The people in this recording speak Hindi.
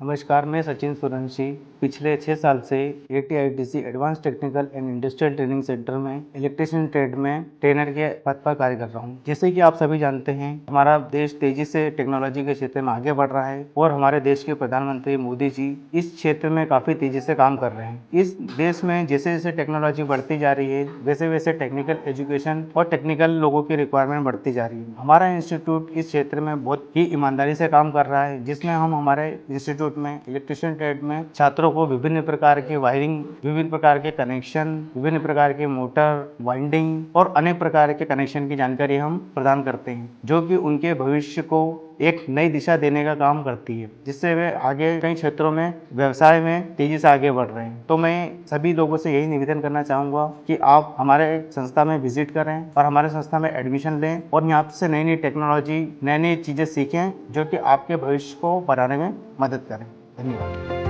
नमस्कार, मैं सचिन सूर्यवंशी पिछले 6 साल से ATITC advance technical and industrial training centre में इलेक्ट्रिशियन ट्रेड में ट्रेनर के पद पर कार्य कर रहा हूं। जैसे कि आप सभी जानते हैं, हमारा देश तेजी से टेक्नोलॉजी के क्षेत्र में आगे बढ़ रहा है और हमारे देश के प्रधानमंत्री मोदी जी इस क्षेत्र में काफ़ी तेजी से काम कर रहे हैं। इस देश में जैसे जैसे टेक्नोलॉजी बढ़ती जा रही है, वैसे वैसे टेक्निकल एजुकेशन और टेक्निकल लोगों की रिक्वायरमेंट बढ़ती जा रही है। हमारा इंस्टीट्यूट इस क्षेत्र में बहुत ही ईमानदारी से काम कर रहा है, जिसमें हम हमारे इंस्टीट्यूट में इलेक्ट्रिशियन ट्रेड में छात्रों को विभिन्न प्रकार के वायरिंग, विभिन्न प्रकार के कनेक्शन, विभिन्न प्रकार के मोटर, वाइंडिंग और अनेक प्रकार के कनेक्शन की जानकारी हम प्रदान करते हैं, जो कि उनके भविष्य को एक नई दिशा देने का काम करती है, जिससे वे आगे कई क्षेत्रों में व्यवसाय में तेजी से आगे बढ़ रहे हैं। तो मैं सभी लोगों से यही निवेदन करना चाहूँगा कि आप हमारे संस्था में विजिट करें और हमारे संस्था में एडमिशन लें और यहाँ से नई नई टेक्नोलॉजी, नई नई चीज़ें सीखें, जो कि आपके भविष्य को बढ़ाने में मदद करें। धन्यवाद।